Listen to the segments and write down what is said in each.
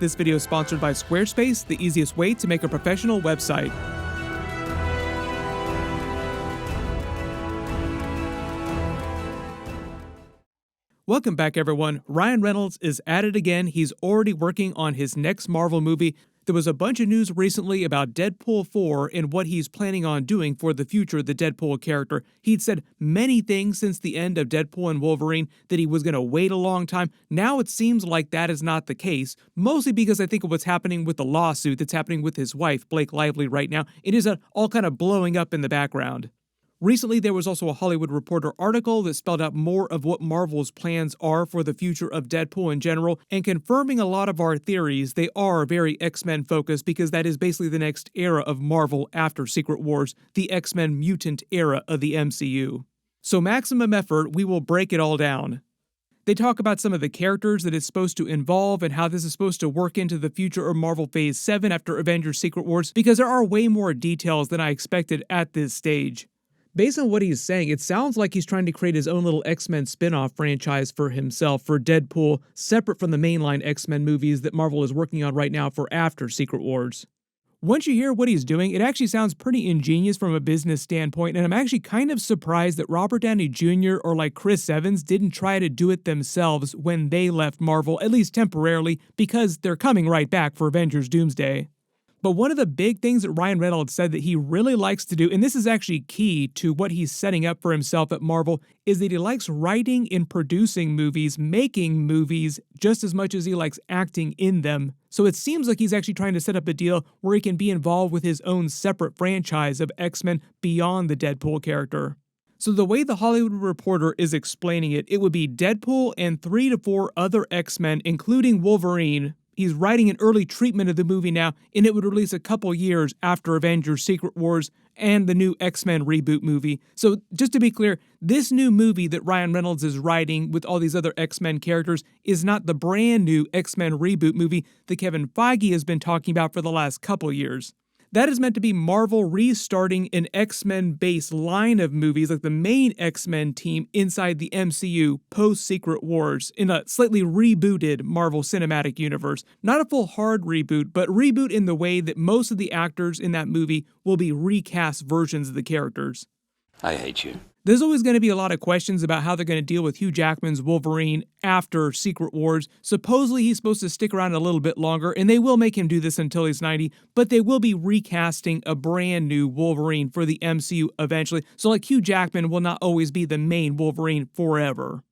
This video is sponsored by Squarespace, the easiest way to make a professional website. Welcome back, everyone. Ryan Reynolds is at it again. He's already working on his next Marvel movie. There was a bunch of news recently about Deadpool 4 and what he's planning on doing for the future of the Deadpool character. He'd said many things since the end of Deadpool and Wolverine that he was going to wait a long time. Now it seems like that is not the case, mostly because I think of what's happening with the lawsuit that's happening with his wife, Blake Lively, right now. It is all kind of blowing up in the background. Recently, there was also a Hollywood Reporter article that spelled out more of what Marvel's plans are for the future of Deadpool in general, and confirming a lot of our theories. They are very X-Men focused because that is basically the next era of Marvel after Secret Wars, the X-Men Mutant era of the MCU. So maximum effort, we will break it all down. They talk about some of the characters that it's supposed to involve and how this is supposed to work into the future of Marvel Phase 7 after Avengers Secret Wars, because there are way more details than I expected at this stage. Based on what he's saying, it sounds like he's trying to create his own little X-Men spin-off franchise for himself, for Deadpool, separate from the mainline X-Men movies that Marvel is working on right now for after Secret Wars. Once you hear what he's doing, it actually sounds pretty ingenious from a business standpoint, and I'm actually kind of surprised that Robert Downey Jr. or like Chris Evans didn't try to do it themselves when they left Marvel, at least temporarily, because they're coming right back for Avengers Doomsday. But one of the big things that Ryan Reynolds said that he really likes to do, and this is actually key to what he's setting up for himself at Marvel, is that he likes writing and producing movies, making movies, just as much as he likes acting in them. So it seems like he's actually trying to set up a deal where he can be involved with his own separate franchise of X-Men beyond the Deadpool character. So the way the Hollywood Reporter is explaining it, it would be Deadpool and 3 to 4 other X-Men, including Wolverine. He's writing an early treatment of the movie now, and it would release a couple years after Avengers Secret Wars and the new X-Men reboot movie. So just to be clear, this new movie that Ryan Reynolds is writing with all these other X-Men characters is not the brand new X-Men reboot movie that Kevin Feige has been talking about for the last couple years. That is meant to be Marvel restarting an X-Men-based line of movies like the main X-Men team inside the MCU post-Secret Wars in a slightly rebooted Marvel Cinematic Universe. Not a full hard reboot, but reboot in the way that most of the actors in that movie will be recast versions of the characters. I hate you. There's always going to be a lot of questions about how they're going to deal with Hugh Jackman's Wolverine after Secret Wars. Supposedly he's supposed to stick around a little bit longer, and they will make him do this until he's 90, but they will be recasting a brand new Wolverine for the MCU eventually. So like Hugh Jackman will not always be the main Wolverine forever.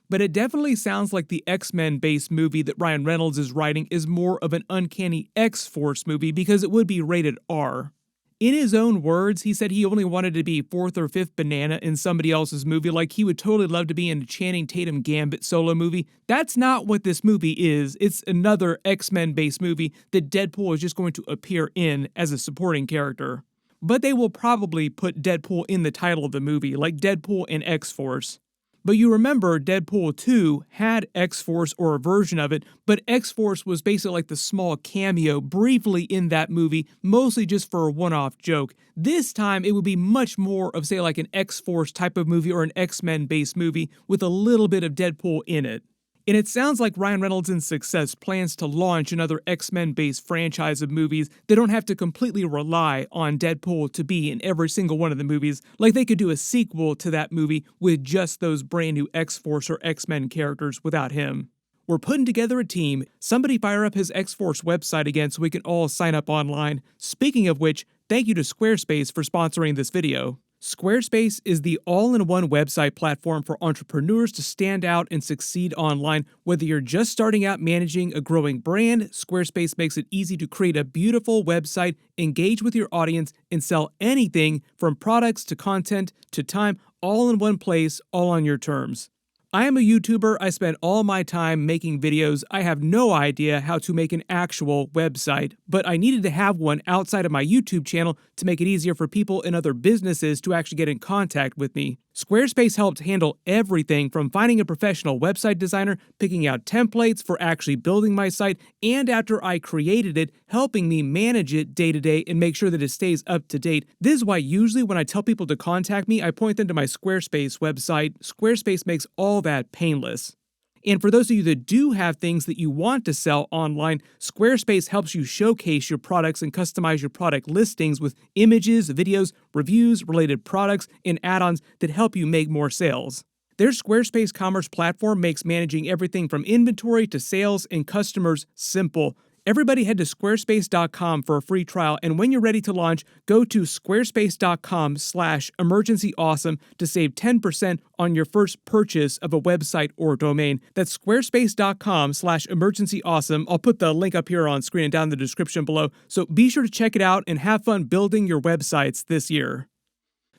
But it definitely sounds like the X-Men-based movie that Ryan Reynolds is writing is more of an uncanny X-Force movie because it would be rated R. In his own words, he said he only wanted to be 4th or 5th banana in somebody else's movie, like he would totally love to be in a Channing Tatum Gambit solo movie. That's not what this movie is. It's another X-Men-based movie that Deadpool is just going to appear in as a supporting character. But they will probably put Deadpool in the title of the movie, like Deadpool and X-Force. But you remember Deadpool 2 had X-Force or a version of it, but X-Force was basically like the small cameo briefly in that movie, mostly just for a one-off joke. This time it would be much more of, say, like an X-Force type of movie or an X-Men based movie with a little bit of Deadpool in it. And it sounds like Ryan Reynolds in success plans to launch another X-Men-based franchise of movies that don't have to completely rely on Deadpool to be in every single one of the movies. Like they could do a sequel to that movie with just those brand new X-Force or X-Men characters without him. We're putting together a team. Somebody fire up his X-Force website again so we can all sign up online. Speaking of which, thank you to Squarespace for sponsoring this video. Squarespace is the all-in-one website platform for entrepreneurs to stand out and succeed online. Whether you're just starting out managing a growing brand, Squarespace makes it easy to create a beautiful website, engage with your audience, and sell anything from products to content to time, all in one place, all on your terms. I am a YouTuber. I spend all my time making videos. I have no idea how to make an actual website, but I needed to have one outside of my YouTube channel to make it easier for people in other businesses to actually get in contact with me. Squarespace helped handle everything from finding a professional website designer, picking out templates for actually building my site, and after I created it, helping me manage it day to day and make sure that it stays up to date. This is why usually when I tell people to contact me, I point them to my Squarespace website. Squarespace makes all that painless. And for those of you that do have things that you want to sell online, Squarespace helps you showcase your products and customize your product listings with images, videos, reviews, related products, and add-ons that help you make more sales. Their Squarespace commerce platform makes managing everything from inventory to sales and customers simple. Everybody head to squarespace.com for a free trial, and when you're ready to launch, go to squarespace.com/emergencyawesome to save 10% on your first purchase of a website or domain. That's squarespace.com/emergencyawesome. I'll put the link up here on screen and down in the description below, so be sure to check it out and have fun building your websites this year.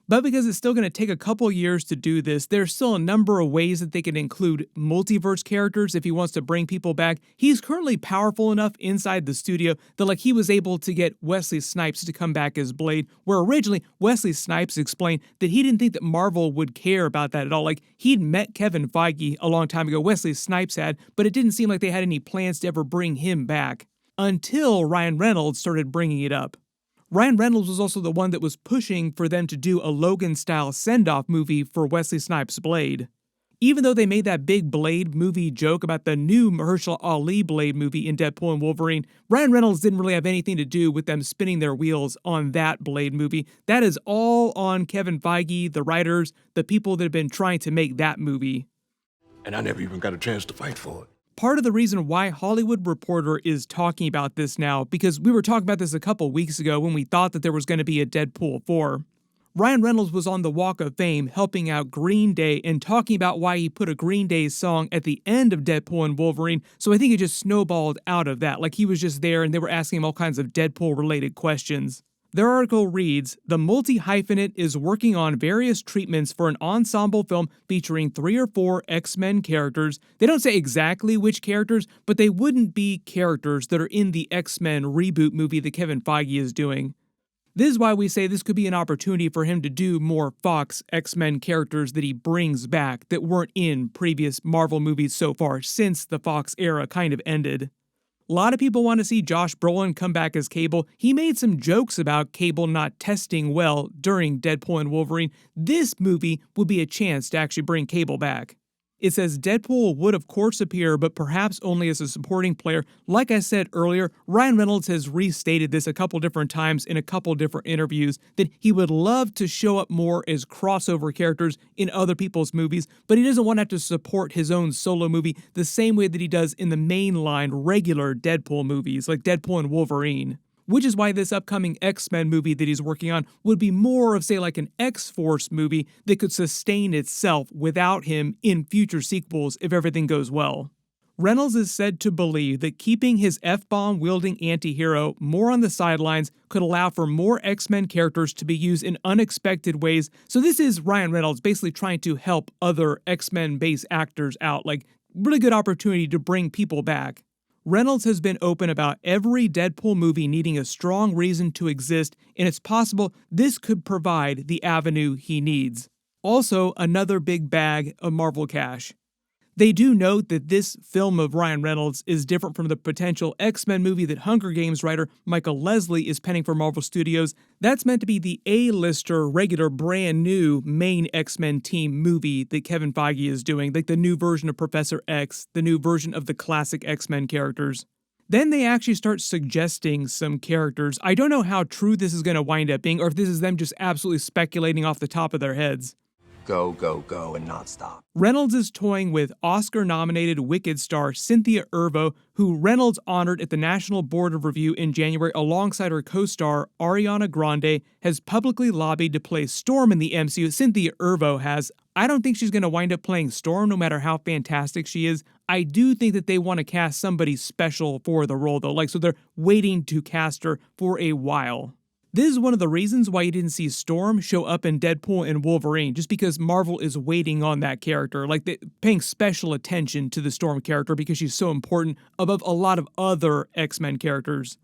But because it's still going to take a couple years to do this, there's still a number of ways that they can include multiverse characters if he wants to bring people back. He's currently powerful enough inside the studio that he was able to get Wesley Snipes to come back as Blade, where originally Wesley Snipes explained that he didn't think that Marvel would care about that at all. He'd met Kevin Feige a long time ago, Wesley Snipes had, but it didn't seem like they had any plans to ever bring him back. Until Ryan Reynolds started bringing it up. Ryan Reynolds was also the one that was pushing for them to do a Logan-style send-off movie for Wesley Snipes' Blade. Even though they made that big Blade movie joke about the new Mahershala Ali Blade movie in Deadpool and Wolverine, Ryan Reynolds didn't really have anything to do with them spinning their wheels on that Blade movie. That is all on Kevin Feige, the writers, the people that have been trying to make that movie. And I never even got a chance to fight for it. Part of the reason why Hollywood Reporter is talking about this now, because we were talking about this a couple weeks ago when we thought that there was going to be a Deadpool 4. Ryan Reynolds was on the Walk of Fame helping out Green Day and talking about why he put a Green Day song at the end of Deadpool and Wolverine, so I think it just snowballed out of that. He was just there and they were asking him all kinds of Deadpool-related questions. Their article reads, "The multi-hyphenate is working on various treatments for an ensemble film featuring 3 or 4 X-Men characters." They don't say exactly which characters, but they wouldn't be characters that are in the X-Men reboot movie that Kevin Feige is doing. This is why we say this could be an opportunity for him to do more Fox X-Men characters that he brings back that weren't in previous Marvel movies so far since the Fox era kind of ended. A lot of people want to see Josh Brolin come back as Cable. He made some jokes about Cable not testing well during Deadpool and Wolverine. This movie would be a chance to actually bring Cable back. It says Deadpool would of course appear, but perhaps only as a supporting player. Like I said earlier, Ryan Reynolds has restated this a couple different times in a couple different interviews that he would love to show up more as crossover characters in other people's movies, but he doesn't want to have to support his own solo movie the same way that he does in the mainline regular Deadpool movies like Deadpool and Wolverine. Which is why this upcoming X-Men movie that he's working on would be more of, say, an X-Force movie that could sustain itself without him in future sequels if everything goes well. Reynolds is said to believe that keeping his F-bomb wielding anti-hero more on the sidelines could allow for more X-Men characters to be used in unexpected ways. So this is Ryan Reynolds basically trying to help other X-Men based actors out, really good opportunity to bring people back. Reynolds has been open about every Deadpool movie needing a strong reason to exist, and it's possible this could provide the avenue he needs. Also, another big bag of Marvel cash. They do note that this film of Ryan Reynolds is different from the potential X-Men movie that Hunger Games writer Michael Leslie is penning for Marvel Studios. That's meant to be the A-lister, regular, brand new main X-Men team movie that Kevin Feige is doing, the new version of Professor X, the new version of the classic X-Men characters. Then they actually start suggesting some characters. I don't know how true this is going to wind up being, or if this is them just absolutely speculating off the top of their heads. Go, go, go, and not stop. Reynolds is toying with Oscar-nominated Wicked star Cynthia Erivo, who Reynolds honored at the National Board of Review in January alongside her co-star Ariana Grande, has publicly lobbied to play Storm in the MCU. Cynthia Erivo has. I don't think she's going to wind up playing Storm no matter how fantastic she is. I do think that they want to cast somebody special for the role though, so they're waiting to cast her for a while. This is one of the reasons why you didn't see Storm show up in Deadpool and Wolverine, just because Marvel is waiting on that character, they're paying special attention to the Storm character because she's so important above a lot of other X-Men characters.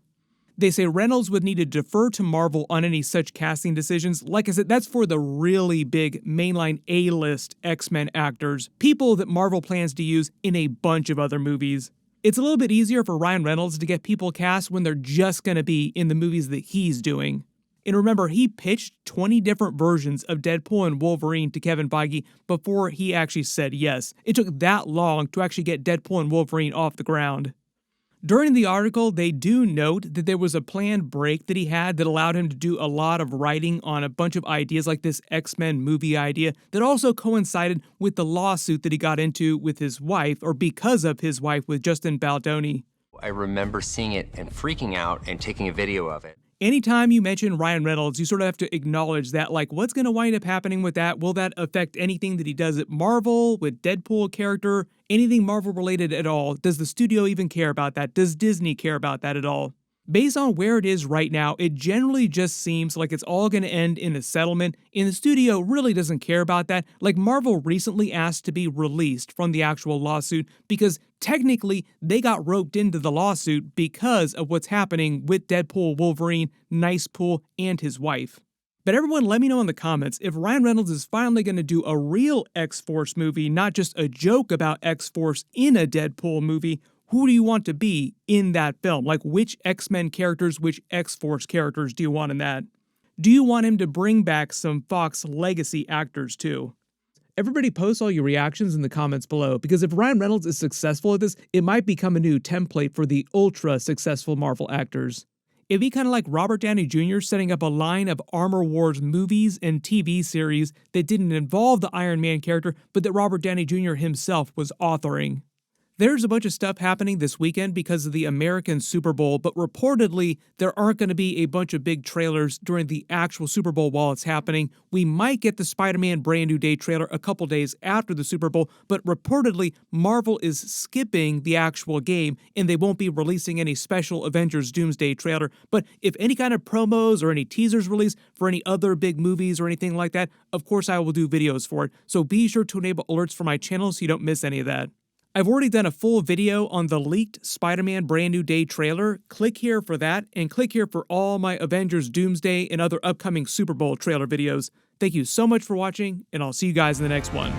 They say Reynolds would need to defer to Marvel on any such casting decisions. Like I said, that's for the really big mainline A-list X-Men actors, people that Marvel plans to use in a bunch of other movies. It's a little bit easier for Ryan Reynolds to get people cast when they're just going to be in the movies that he's doing. And remember, he pitched 20 different versions of Deadpool and Wolverine to Kevin Feige before he actually said yes. It took that long to actually get Deadpool and Wolverine off the ground. During the article, they do note that there was a planned break that he had that allowed him to do a lot of writing on a bunch of ideas like this X-Men movie idea that also coincided with the lawsuit that he got into with his wife, or because of his wife, with Justin Baldoni. I remember seeing it and freaking out and taking a video of it. Anytime you mention Ryan Reynolds, you sort of have to acknowledge that, like, what's going to wind up happening with that? Will that affect anything that he does at Marvel, with Deadpool character, anything Marvel related at all? Does the studio even care about that? Does Disney care about that at all? Based on where it is right now, it generally just seems like it's all going to end in a settlement, and the studio really doesn't care about that. Like, Marvel recently asked to be released from the actual lawsuit because technically they got roped into the lawsuit because of what's happening with Deadpool, Wolverine, Nicepool, and his wife. But everyone, let me know in the comments if Ryan Reynolds is finally going to do a real X-Force movie, not just a joke about X-Force in a Deadpool movie. Who do you want to be in that film? Like, which X-Men characters, which X-Force characters do you want in that? Do you want him to bring back some Fox legacy actors too? Everybody post all your reactions in the comments below, because if Ryan Reynolds is successful at this, it might become a new template for the ultra-successful Marvel actors. It'd be kind of like Robert Downey Jr. setting up a line of Armor Wars movies and TV series that didn't involve the Iron Man character, but that Robert Downey Jr. himself was authoring. There's a bunch of stuff happening this weekend because of the American Super Bowl, but reportedly there aren't going to be a bunch of big trailers during the actual Super Bowl while it's happening. We might get the Spider-Man Brand New Day trailer a couple days after the Super Bowl, but reportedly Marvel is skipping the actual game and they won't be releasing any special Avengers Doomsday trailer. But if any kind of promos or any teasers released for any other big movies or anything like that, of course I will do videos for it. So be sure to enable alerts for my channel so you don't miss any of that. I've already done a full video on the leaked Spider-Man Brand New Day trailer. Click here for that, and click here for all my Avengers Doomsday and other upcoming Super Bowl trailer videos. Thank you so much for watching, and I'll see you guys in the next one.